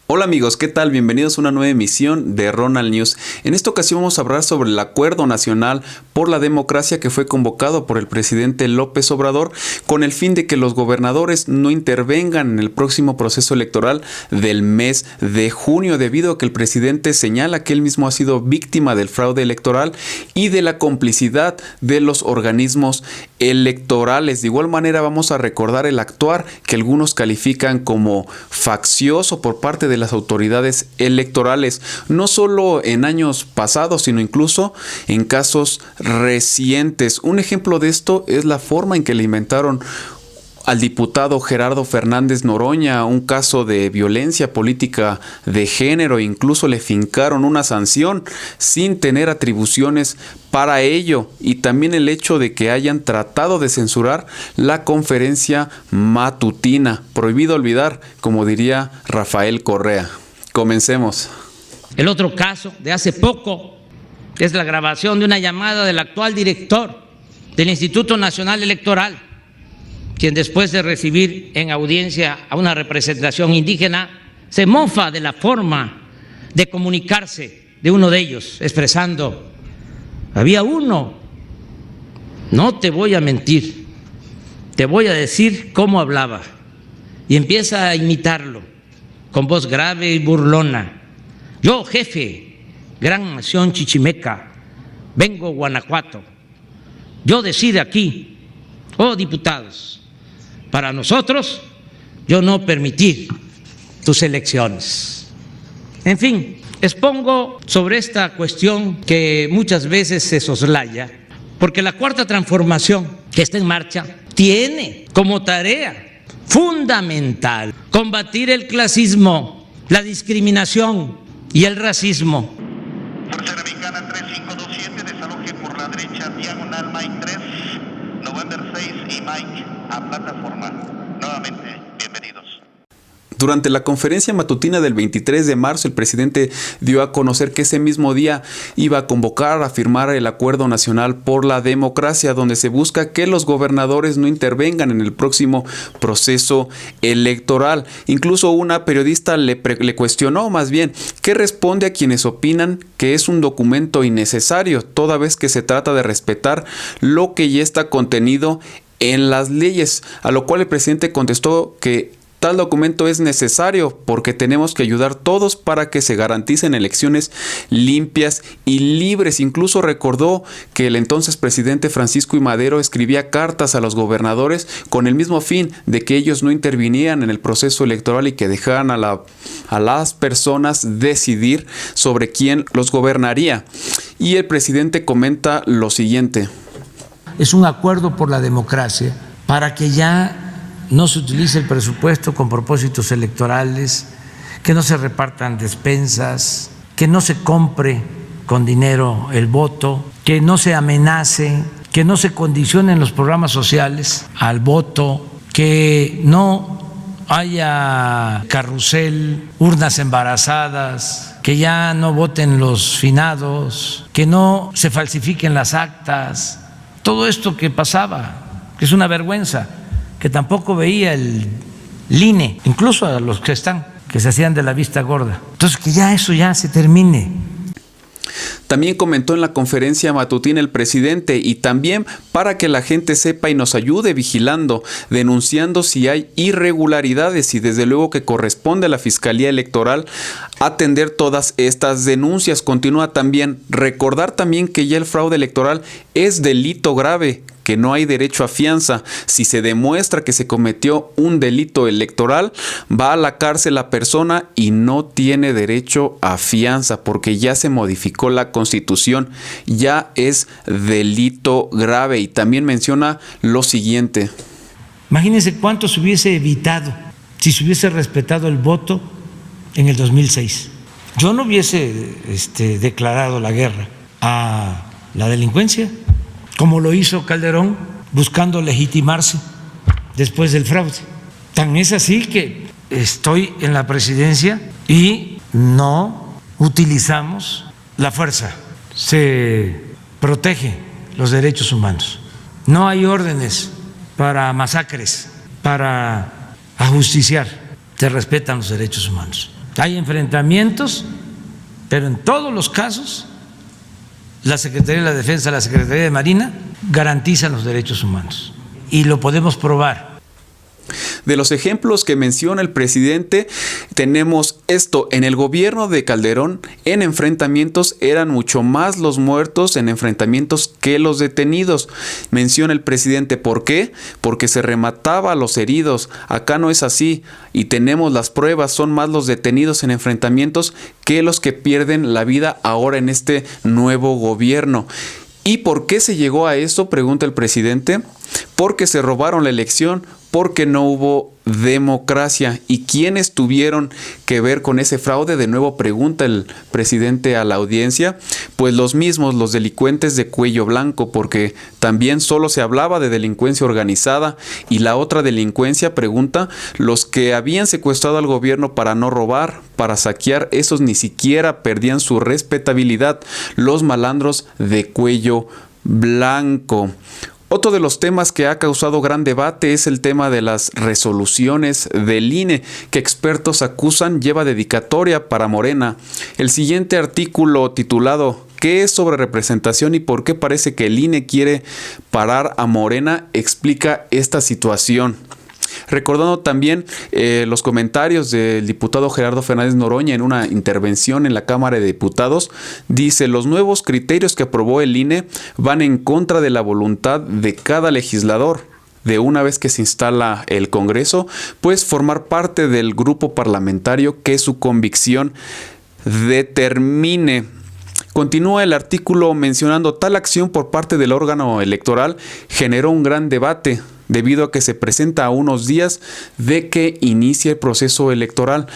Hola amigos, ¿qué tal? Bienvenidos a una nueva emisión de Ronald News. En esta ocasión vamos a hablar sobre el Acuerdo Nacional por la Democracia que fue convocado por el presidente López Obrador con el fin de que los gobernadores no intervengan en el próximo proceso electoral del mes de junio, debido a que el presidente señala que él mismo ha sido víctima del fraude electoral y de la complicidad de los organismos electorales. De igual manera vamos a recordar el actuar que algunos califican como faccioso por parte de las autoridades electorales, no solo en años pasados, sino incluso en casos recientes. Un ejemplo de esto es la forma en que le inventaron al diputado Gerardo Fernández Noroña un caso de violencia política de género. Incluso le fincaron una sanción sin tener atribuciones para ello, y también el hecho de que hayan tratado de censurar la conferencia matutina. Prohibido olvidar, como diría Rafael Correa. Comencemos. El otro caso de hace poco es la grabación de una llamada del actual director del Instituto Nacional Electoral, quien después de recibir en audiencia a una representación indígena se mofa de la forma de comunicarse de uno de ellos, expresando: había uno, no te voy a mentir, te voy a decir cómo hablaba, y empieza a imitarlo con voz grave y burlona. Yo, jefe, gran nación chichimeca, vengo Guanajuato, yo decido aquí, oh diputados, para nosotros, yo no permitir tus elecciones. En fin, expongo sobre esta cuestión que muchas veces se soslaya, porque la Cuarta Transformación que está en marcha tiene como tarea fundamental combatir el clasismo, la discriminación y el racismo. Tercera Mexicana 3527, desaloje por la derecha, diagonal Mike 3, November 6 y Mike a plataforma. Nuevamente, bienvenidos. Durante la conferencia matutina del 23 de marzo, el presidente dio a conocer que ese mismo día iba a convocar a firmar el Acuerdo Nacional por la Democracia, donde se busca que los gobernadores no intervengan en el próximo proceso electoral. Incluso una periodista le cuestionó más bien qué responde a quienes opinan que es un documento innecesario, toda vez que se trata de respetar lo que ya está contenido en las leyes, a lo cual el presidente contestó que tal documento es necesario porque tenemos que ayudar todos para que se garanticen elecciones limpias y libres. Incluso recordó que el entonces presidente Francisco I. Madero escribía cartas a los gobernadores con el mismo fin de que ellos no intervinieran en el proceso electoral y que dejaran a las personas decidir sobre quién los gobernaría. Y el presidente comenta lo siguiente: es un acuerdo por la democracia para que ya no se utilice el presupuesto con propósitos electorales, que no se repartan despensas, que no se compre con dinero el voto, que no se amenace, que no se condicionen los programas sociales al voto, que no haya carrusel, urnas embarazadas, que ya no voten los finados, que no se falsifiquen las actas. Todo esto que pasaba, que es una vergüenza, que tampoco veía el INE, incluso a los que se hacían de la vista gorda. Entonces, que ya eso ya se termine. También comentó en la conferencia matutina el presidente, y también para que la gente sepa y nos ayude vigilando, denunciando si hay irregularidades, y desde luego que corresponde a la Fiscalía Electoral atender todas estas denuncias. Continúa también, recordar también que ya el fraude electoral es delito grave, que no hay derecho a fianza. Si se demuestra que se cometió un delito electoral, va a la cárcel la persona y no tiene derecho a fianza, porque ya se modificó la Constitución, ya es delito grave. Y también menciona lo siguiente: imagínense cuánto se hubiese evitado si se hubiese respetado el voto en el 2006. Yo no hubiese declarado la guerra a la delincuencia, como lo hizo Calderón, buscando legitimarse después del fraude. Tan es así que estoy en la presidencia y no utilizamos la fuerza, se protege los derechos humanos. No hay órdenes para masacres, para ajusticiar, se respetan los derechos humanos. hay enfrentamientos, pero en todos los casos la Secretaría de la Defensa, la Secretaría de Marina garantizan los derechos humanos y lo podemos probar. De los ejemplos que menciona el presidente, tenemos esto: en el gobierno de Calderón, en enfrentamientos eran mucho más los muertos en enfrentamientos que los detenidos. Menciona el presidente, ¿por qué? Porque se remataba a los heridos. Acá no es así y tenemos las pruebas, son más los detenidos en enfrentamientos que los que pierden la vida ahora en este nuevo gobierno. ¿Y por qué se llegó a eso?, pregunta el presidente. Porque se robaron la elección, porque no hubo democracia. ¿Y quiénes tuvieron que ver con ese fraude? De nuevo pregunta el presidente a la audiencia. Pues los mismos, los delincuentes de cuello blanco, porque también solo se hablaba de delincuencia organizada. Y la otra delincuencia, pregunta, los que habían secuestrado al gobierno para no robar, para saquear, esos ni siquiera perdían su respetabilidad. Los malandros de cuello blanco. Otro de los temas que ha causado gran debate es el tema de las resoluciones del INE, que expertos acusan lleva dedicatoria para Morena. El siguiente artículo, titulado ¿Qué es sobre representación y por qué parece que el INE quiere parar a Morena?, explica esta situación. Recordando también los comentarios del diputado Gerardo Fernández Noroña en una intervención en la Cámara de Diputados, dice: los nuevos criterios que aprobó el INE van en contra de la voluntad de cada legislador. De una vez que se instala el Congreso, pues formar parte del grupo parlamentario que su convicción determine. Continúa el artículo mencionando: tal acción por parte del órgano electoral generó un gran debate, debido a que se presenta a unos días de que inicie el proceso electoral.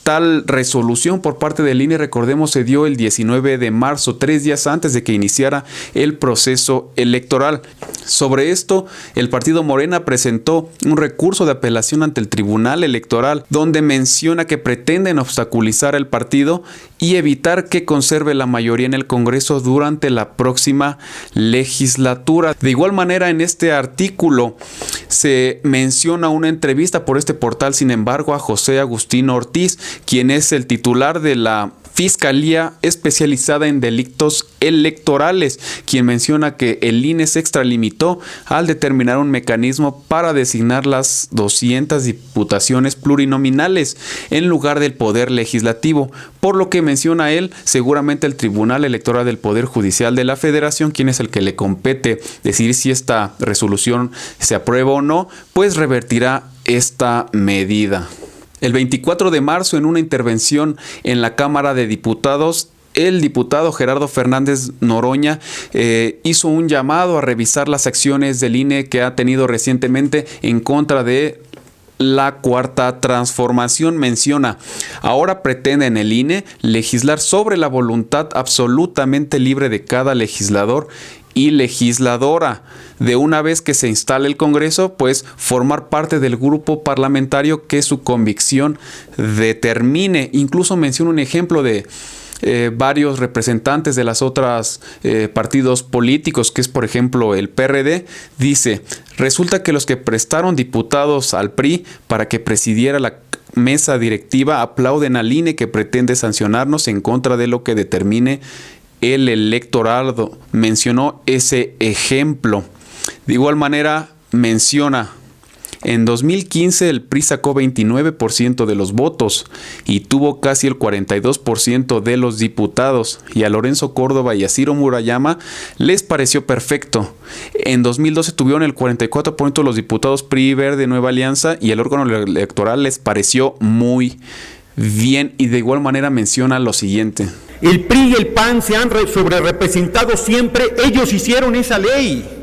Tal resolución por parte del INE, recordemos, se dio el 19 de marzo, 3 días antes de que iniciara el proceso electoral. Sobre esto, el partido Morena presentó un recurso de apelación ante el Tribunal Electoral, donde menciona que pretenden obstaculizar el partido y evitar que conserve la mayoría en el Congreso durante la próxima legislatura. De igual manera, en este artículo se menciona una entrevista por este portal, sin embargo, a José Agustín Ortiz, quien es el titular de la Fiscalía Especializada en Delitos Electorales, quien menciona que el INE se extralimitó al determinar un mecanismo para designar las 200 diputaciones plurinominales en lugar del Poder Legislativo, por lo que menciona él, seguramente el Tribunal Electoral del Poder Judicial de la Federación, quien es el que le compete decidir si esta resolución se aprueba o no, pues revertirá esta medida. El 24 de marzo, en una intervención en la Cámara de Diputados, el diputado Gerardo Fernández Noroña hizo un llamado a revisar las acciones del INE que ha tenido recientemente en contra de la Cuarta Transformación. Menciona: ahora pretenden el INE legislar sobre la voluntad absolutamente libre de cada legislador y legisladora. De una vez que se instale el Congreso, pues formar parte del grupo parlamentario que su convicción determine. Incluso menciona un ejemplo de varios representantes de las otras partidos políticos, que es por ejemplo el PRD. Dice: resulta que los que prestaron diputados al PRI para que presidiera la mesa directiva aplauden al INE que pretende sancionarnos en contra de lo que determine el electorado. Mencionó ese ejemplo. De igual manera menciona: en 2015 el PRI sacó 29% de los votos y tuvo casi el 42% de los diputados, y a Lorenzo Córdoba y a Ciro Murayama les pareció perfecto. En 2012 tuvieron el 44% de los diputados PRI Verde Nueva Alianza y el órgano electoral les pareció muy bien. Y de igual manera menciona lo siguiente: el PRI y el PAN se han sobrerepresentado siempre, ellos hicieron esa ley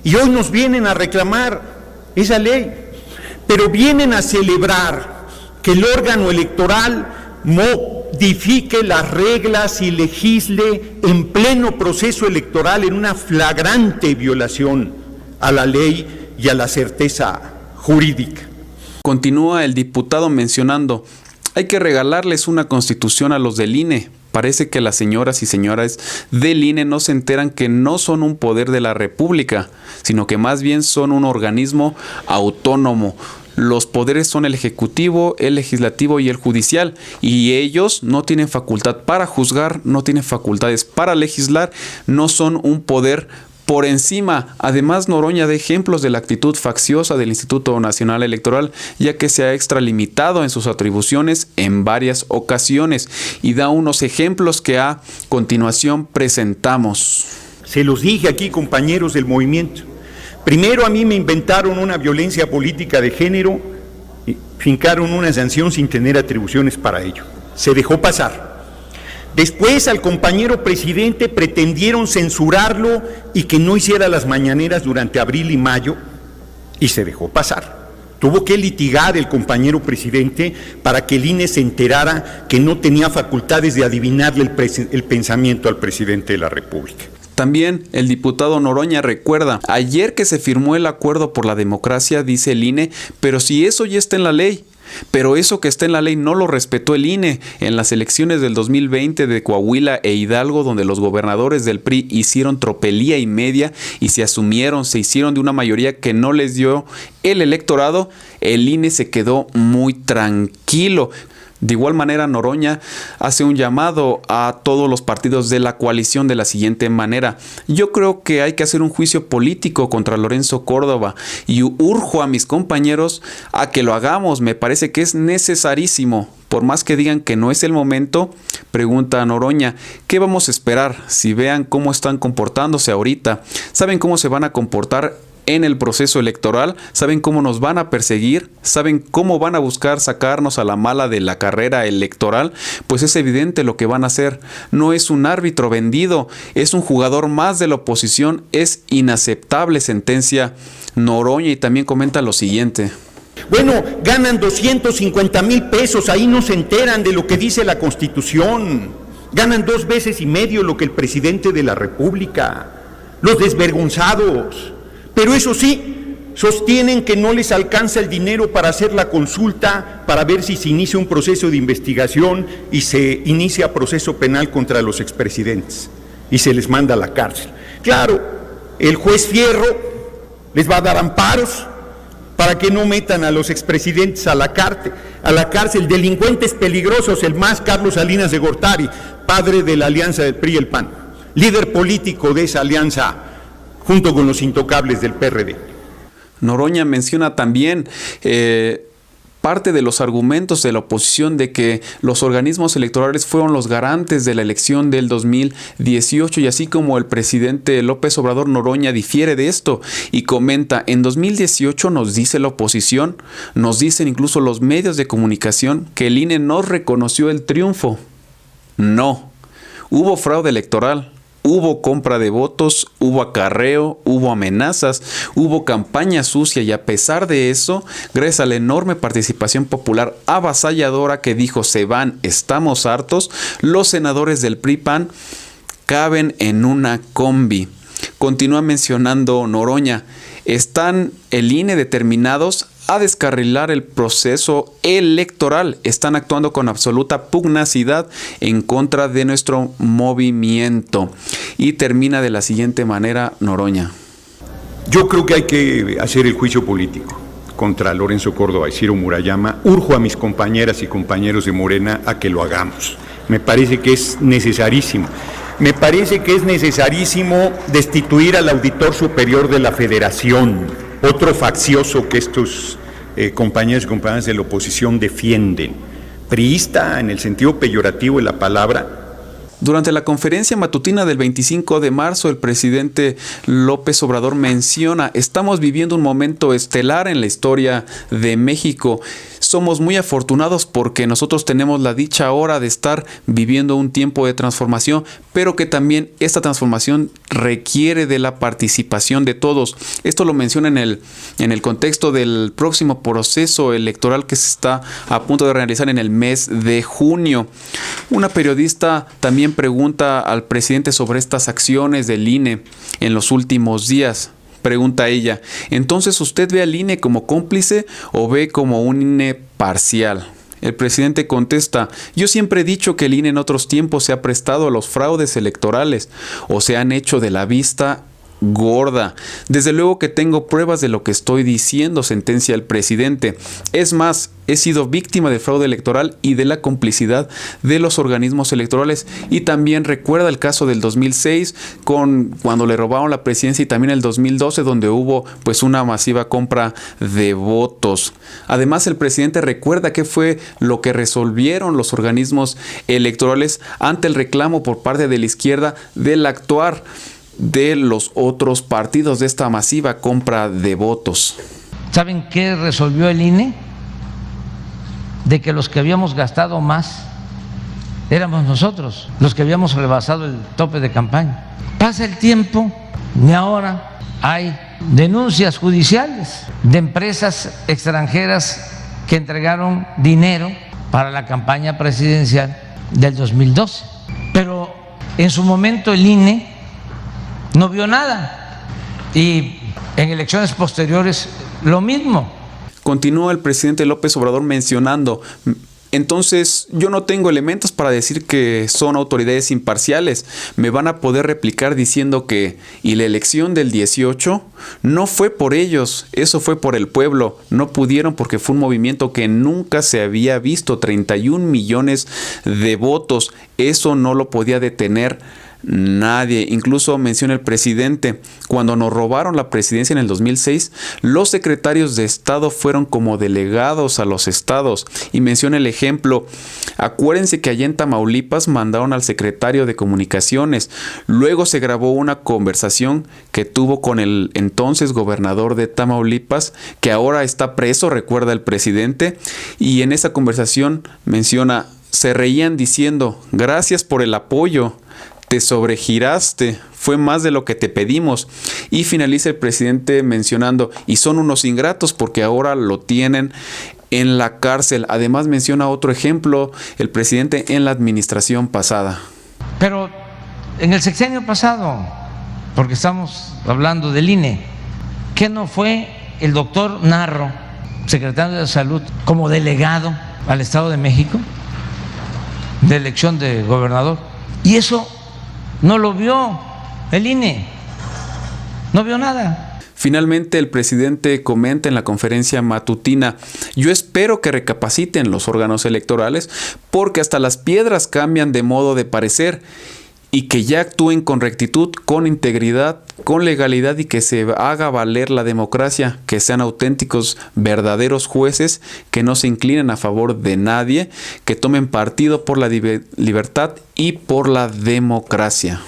y hoy nos vienen a reclamar esa ley, pero vienen a celebrar que el órgano electoral modifique las reglas y legisle en pleno proceso electoral en una flagrante violación a la ley y a la certeza jurídica. Continúa el diputado mencionando: hay que regalarles una constitución a los del INE. Parece que las señoras y señores del INE no se enteran que no son un poder de la República, sino que más bien son un organismo autónomo. Los poderes son el ejecutivo, el legislativo y el judicial, y ellos no tienen facultad para juzgar, no tienen facultades para legislar, no son un poder por encima. Además, Noroña da ejemplos de la actitud facciosa del Instituto Nacional Electoral, ya que se ha extralimitado en sus atribuciones en varias ocasiones, y da unos ejemplos que a continuación presentamos. Se los dije aquí, compañeros del movimiento. Primero, a mí me inventaron una violencia política de género y fincaron una sanción sin tener atribuciones para ello. Se dejó pasar. Después, al compañero presidente pretendieron censurarlo y que no hiciera las mañaneras durante abril y mayo, y se dejó pasar. Tuvo que litigar el compañero presidente para que el INE se enterara que no tenía facultades de adivinarle el pensamiento al presidente de la República. También el diputado Noroña recuerda, ayer que se firmó el acuerdo por la democracia, dice el INE, pero si eso ya está en la ley. Pero eso que está en la ley no lo respetó el INE en las elecciones del 2020 de Coahuila e Hidalgo, donde los gobernadores del PRI hicieron tropelía y media y se hicieron de una mayoría que no les dio el electorado. El INE se quedó muy tranquilo. De igual manera, Noroña hace un llamado a todos los partidos de la coalición de la siguiente manera. Yo creo que hay que hacer un juicio político contra Lorenzo Córdoba y urjo a mis compañeros a que lo hagamos. Me parece que es necesarísimo. Por más que digan que no es el momento, pregunta Noroña, ¿qué vamos a esperar si vean cómo están comportándose ahorita? ¿Saben cómo se van a comportar en el proceso electoral? ¿Saben cómo nos van a perseguir? ¿Saben cómo van a buscar sacarnos a la mala de la carrera electoral? Pues es evidente lo que van a hacer. No es un árbitro vendido, es un jugador más de la oposición. Es inaceptable, sentencia Noroña, y también comenta lo siguiente. Bueno, ganan 250,000 pesos, ahí no se enteran de lo que dice la Constitución. Ganan 2 veces y medio lo que el presidente de la República. Los desvergonzados. Pero eso sí, sostienen que no les alcanza el dinero para hacer la consulta, para ver si se inicia un proceso de investigación y se inicia proceso penal contra los expresidentes y se les manda a la cárcel. Claro, el juez Fierro les va a dar amparos para que no metan a los expresidentes a la cárcel, delincuentes peligrosos, el más Carlos Salinas de Gortari, padre de la alianza del PRI y el PAN, líder político de esa alianza junto con los intocables del PRD. Noroña menciona también parte de los argumentos de la oposición de que los organismos electorales fueron los garantes de la elección del 2018, y así como el presidente López Obrador, Noroña difiere de esto y comenta, en 2018 nos dice la oposición, nos dicen incluso los medios de comunicación que el INE no reconoció el triunfo. No, hubo fraude electoral. Hubo compra de votos, hubo acarreo, hubo amenazas, hubo campaña sucia, y a pesar de eso, gracias a la enorme participación popular avasalladora que dijo se van, estamos hartos, los senadores del PRI-PAN caben en una combi. Continúa mencionando Noroña, están el INE determinados a descarrilar el proceso electoral, están actuando con absoluta pugnacidad en contra de nuestro movimiento. Y termina de la siguiente manera Noroña. Yo creo que hay que hacer el juicio político contra Lorenzo Córdoba y Ciro Murayama. Urjo a mis compañeras y compañeros de Morena a que lo hagamos. Me parece que es necesarísimo. Me parece que es necesarísimo destituir al auditor superior de la Federación, otro faccioso que estos compañeros y compañeras de la oposición defienden. Priista en el sentido peyorativo de la palabra. Durante la conferencia matutina del 25 de marzo, el presidente López Obrador menciona, estamos viviendo un momento estelar en la historia de México. Somos muy afortunados porque nosotros tenemos la dicha ahora de estar viviendo un tiempo de transformación, pero que también esta transformación requiere de la participación de todos. Esto lo menciona en el contexto del próximo proceso electoral que se está a punto de realizar en el mes de junio. Una periodista también pregunta al presidente sobre estas acciones del INE en los últimos días. Pregunta ella, ¿entonces usted ve al INE como cómplice o ve como un INE parcial? El presidente contesta, yo siempre he dicho que el INE en otros tiempos se ha prestado a los fraudes electorales o se han hecho de la vista gorda. Desde luego que tengo pruebas de lo que estoy diciendo, sentencia el presidente. Es más, he sido víctima de fraude electoral y de la complicidad de los organismos electorales. Y también recuerda el caso del 2006 cuando le robaron la presidencia, y también el 2012 donde hubo pues una masiva compra de votos. Además, el presidente recuerda qué fue lo que resolvieron los organismos electorales ante el reclamo por parte de la izquierda del actuar de los otros partidos de esta masiva compra de votos. ¿Saben qué resolvió el INE? De que los que habíamos gastado más éramos nosotros, los que habíamos rebasado el tope de campaña. Pasa el tiempo y ahora hay denuncias judiciales de empresas extranjeras que entregaron dinero para la campaña presidencial del 2012. Pero en su momento el INE no vio nada, y en elecciones posteriores lo mismo. Continúa el presidente López Obrador mencionando: entonces yo no tengo elementos para decir que son autoridades imparciales. Me van a poder replicar diciendo que y la elección del 18 no fue por ellos, eso fue por el pueblo. No pudieron porque fue un movimiento que nunca se había visto, 31 millones de votos. Eso no lo podía detener nadie. Incluso menciona el presidente: cuando nos robaron la presidencia en el 2006, los secretarios de Estado fueron como delegados a los estados. Y menciona el ejemplo: acuérdense que allá en Tamaulipas mandaron al secretario de Comunicaciones. Luego se grabó una conversación que tuvo con el entonces gobernador de Tamaulipas, que ahora está preso, recuerda el presidente. Y en esa conversación menciona: se reían diciendo, gracias por el apoyo, te sobregiraste, fue más de lo que te pedimos. Y finaliza el presidente mencionando: y son unos ingratos porque ahora lo tienen en la cárcel. Además menciona otro ejemplo, el presidente en la administración pasada. Pero en el sexenio pasado, porque estamos hablando del INE, ¿qué no fue el doctor Narro, secretario de Salud, como delegado al Estado de México de elección de gobernador? Y eso no lo vio el INE, no vio nada. Finalmente, el presidente comenta en la conferencia matutina: yo espero que recapaciten los órganos electorales porque hasta las piedras cambian de modo de parecer, y que ya actúen con rectitud, con integridad, con legalidad, y que se haga valer la democracia, que sean auténticos, verdaderos jueces, que no se inclinen a favor de nadie, que tomen partido por la libertad y por la democracia.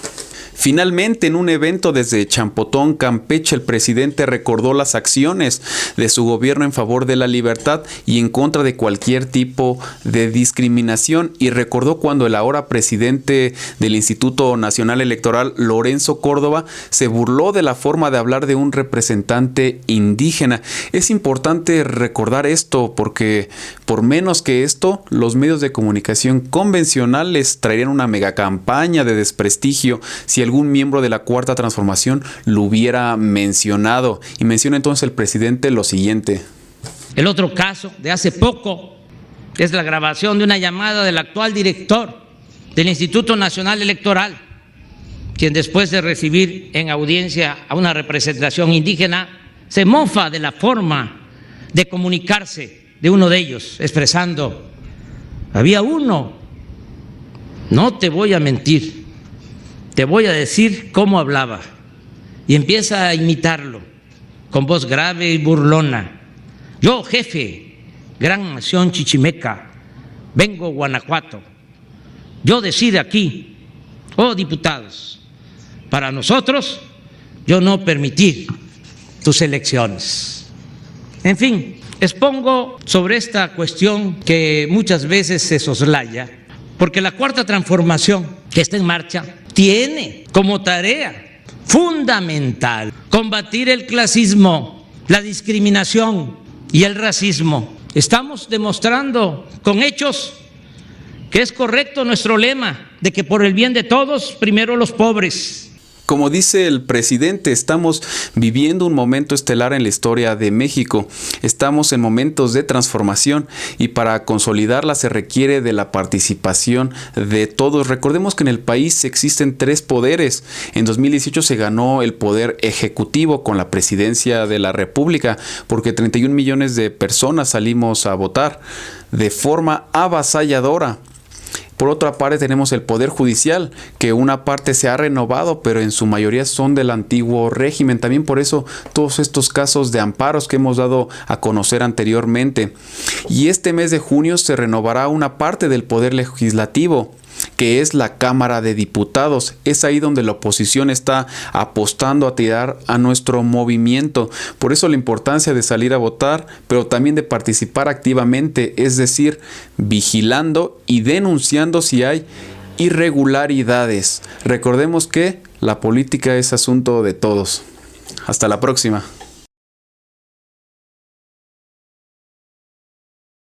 Finalmente, en un evento desde Champotón, Campeche, el presidente recordó las acciones de su gobierno en favor de la libertad y en contra de cualquier tipo de discriminación, y recordó cuando el ahora presidente del Instituto Nacional Electoral, Lorenzo Córdoba, se burló de la forma de hablar de un representante indígena. Es importante recordar esto porque por menos que esto, los medios de comunicación convencionales traerían una megacampaña de desprestigio si algún miembro de la Cuarta Transformación lo hubiera mencionado. Y menciona entonces el presidente lo siguiente: el otro caso de hace poco es la grabación de una llamada del actual director del Instituto Nacional Electoral, quien después de recibir en audiencia a una representación indígena se mofa de la forma de comunicarse de uno de ellos, expresando: había uno, no te voy a mentir, te voy a decir cómo hablaba. Y empieza a imitarlo con voz grave y burlona: yo, jefe, gran nación chichimeca, vengo Guanajuato, yo decido aquí, oh diputados, para nosotros yo no permitir tus elecciones. En fin, expongo sobre esta cuestión que muchas veces se soslaya, porque la Cuarta Transformación que está en marcha tiene como tarea fundamental combatir el clasismo, la discriminación y el racismo. Estamos demostrando con hechos que es correcto nuestro lema de que por el bien de todos, primero los pobres. Como dice el presidente, estamos viviendo un momento estelar en la historia de México. Estamos en momentos de transformación y para consolidarla se requiere de la participación de todos. Recordemos que en el país existen 3 poderes. En 2018 se ganó el poder ejecutivo con la presidencia de la República, porque 31 millones de personas salimos a votar de forma avasalladora. Por otra parte tenemos el Poder Judicial, que una parte se ha renovado, pero en su mayoría son del antiguo régimen. También por eso todos estos casos de amparos que hemos dado a conocer anteriormente. Y este mes de junio se renovará una parte del Poder Legislativo, que es la Cámara de Diputados. Es ahí donde la oposición está apostando a tirar a nuestro movimiento. Por eso la importancia de salir a votar, pero también de participar activamente, es decir, vigilando y denunciando si hay irregularidades. Recordemos que la política es asunto de todos. Hasta la próxima.